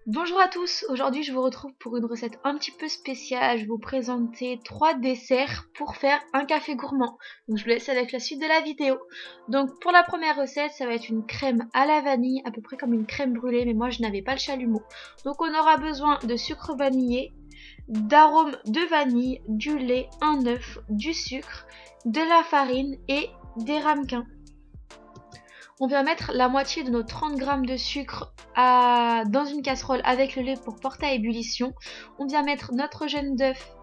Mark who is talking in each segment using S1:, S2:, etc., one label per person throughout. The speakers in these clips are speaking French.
S1: Bonjour à tous, aujourd'hui je vous retrouve pour une recette un petit peu spéciale. Je vais vous présenter 3 desserts pour faire un café gourmand. Donc je vous laisse avec la suite de la vidéo. Donc pour la première recette, ça va être une crème à la vanille, à peu près comme une crème brûlée, mais moi je n'avais pas le chalumeau. Donc on aura besoin de sucre vanillé, d'arôme de vanille, du lait, un œuf, du sucre, de la farine et des ramequins. On vient mettre la moitié de nos 30 g de sucre dans une casserole avec le lait pour porter à ébullition. On vient mettre notre jaune d'œuf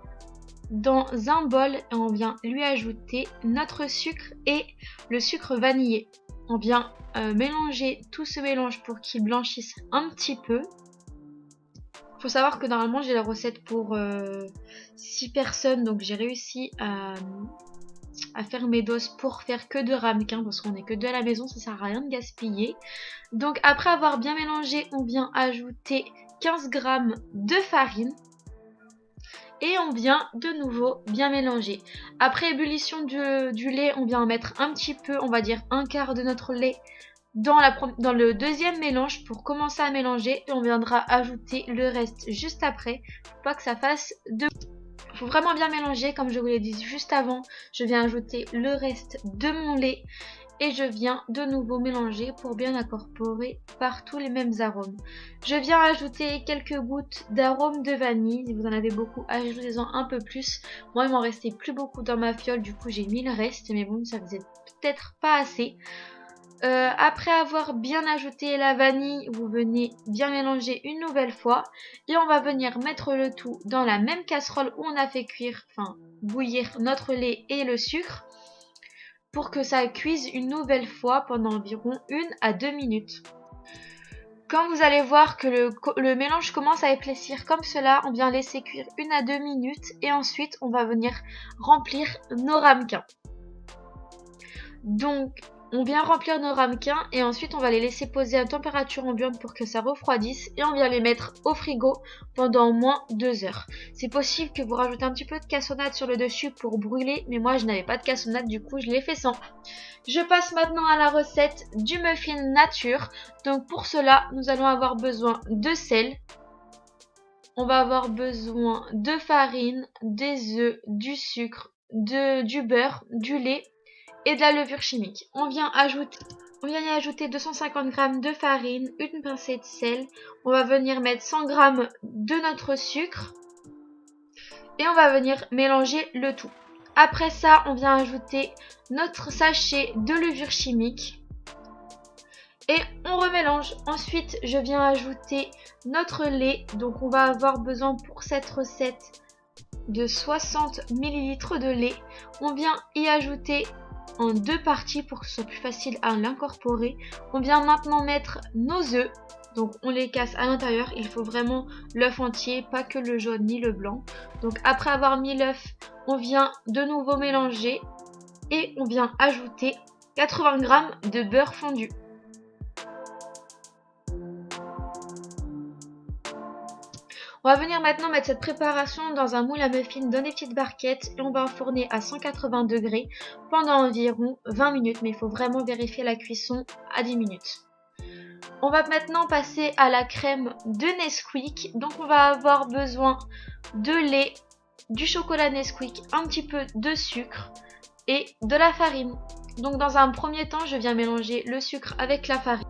S1: dans un bol et on vient lui ajouter notre sucre et le sucre vanillé. On vient mélanger tout ce mélange pour qu'il blanchisse un petit peu. Il faut savoir que normalement j'ai la recette pour 6 personnes, donc j'ai réussi à faire mes doses pour faire que de ramequins parce qu'on est que deux à la maison, ça sert à rien de gaspiller. Donc après avoir bien mélangé, on vient ajouter 15 g de farine et on vient de nouveau bien mélanger. Après ébullition du lait, on vient en mettre un petit peu, on va dire un quart de notre lait dans le deuxième mélange pour commencer à mélanger et on viendra ajouter le reste juste après pour pas que ça fasse de... Il faut vraiment bien mélanger, comme je vous l'ai dit juste avant. Je viens ajouter le reste de mon lait et je viens de nouveau mélanger pour bien incorporer partout les mêmes arômes. Je viens ajouter quelques gouttes d'arôme de vanille. Si vous en avez beaucoup, ajoutez-en un peu plus. Moi, il m'en restait plus beaucoup dans ma fiole, du coup j'ai mis le reste, mais bon, ça faisait peut-être pas assez. Après avoir bien ajouté la vanille, vous venez bien mélanger une nouvelle fois et on va venir mettre le tout dans la même casserole où on a fait bouillir notre lait et le sucre pour que ça cuise une nouvelle fois pendant environ 1 à 2 minutes. Quand vous allez voir que le mélange commence à épaissir comme cela, on vient laisser cuire 1 à 2 minutes et ensuite on va venir remplir nos ramequins. Donc on vient remplir nos ramequins et ensuite on va les laisser poser à température ambiante pour que ça refroidisse et on vient les mettre au frigo pendant au moins 2 heures. C'est possible que vous rajoutez un petit peu de cassonade sur le dessus pour brûler, mais moi je n'avais pas de cassonade, du coup je l'ai fait sans. Je passe maintenant à la recette du muffin nature. Donc pour cela, nous allons avoir besoin de sel. On va avoir besoin de farine, des œufs, du sucre, du beurre, du lait et de la levure chimique. On vient y ajouter 250 g de farine, une pincée de sel. On va venir mettre 100 g de notre sucre et on va venir mélanger le tout. Après ça, on vient ajouter notre sachet de levure chimique et on remélange. Ensuite, je viens ajouter notre lait. Donc on va avoir besoin pour cette recette de 60 ml de lait. On vient y ajouter en 2 parties pour que ce soit plus facile à l'incorporer. On vient maintenant mettre nos œufs. Donc on les casse à l'intérieur. Il faut vraiment l'œuf entier, pas que le jaune ni le blanc. Donc après avoir mis l'œuf, on vient de nouveau mélanger et on vient ajouter 80 g de beurre fondu. On va venir maintenant mettre cette préparation dans un moule à muffins dans des petites barquettes et on va enfourner à 180 degrés pendant environ 20 minutes, mais il faut vraiment vérifier la cuisson à 10 minutes. On va maintenant passer à la crème de Nesquik. Donc on va avoir besoin de lait, du chocolat Nesquik, un petit peu de sucre et de la farine. Donc dans un premier temps, je viens mélanger le sucre avec la farine.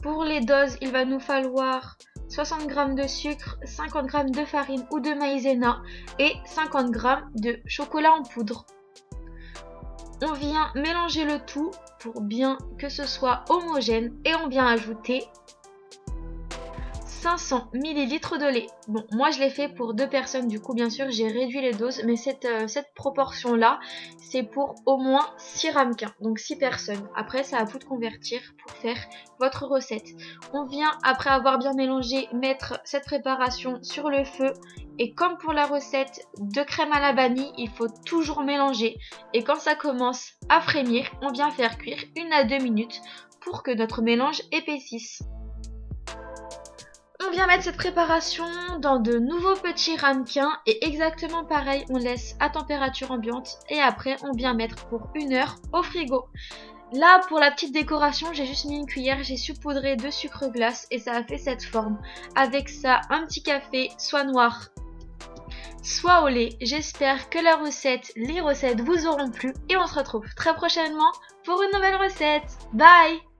S1: Pour les doses, il va nous falloir 60 g de sucre, 50 g de farine ou de maïzena et 50 g de chocolat en poudre. On vient mélanger le tout pour bien que ce soit homogène et on vient ajouter 500 ml de lait. Bon, moi je l'ai fait pour 2 personnes, du coup bien sûr j'ai réduit les doses, mais cette proportion là, c'est pour au moins 6 ramequins, donc 6 personnes. Après, c'est à vous de convertir pour faire votre recette. On vient, après avoir bien mélangé, mettre cette préparation sur le feu. Et comme pour la recette de crème à la vanille, il faut toujours mélanger. Et quand ça commence à frémir, on vient faire cuire 1 à 2 minutes pour que notre mélange épaississe. On vient mettre cette préparation dans de nouveaux petits ramequins et exactement pareil, on laisse à température ambiante et après on vient mettre pour 1 heure au frigo. Là, pour la petite décoration, j'ai juste mis une cuillère, j'ai saupoudré de sucre glace et ça a fait cette forme. Avec ça, un petit café, soit noir, soit au lait. J'espère que les recettes vous auront plu et on se retrouve très prochainement pour une nouvelle recette. Bye!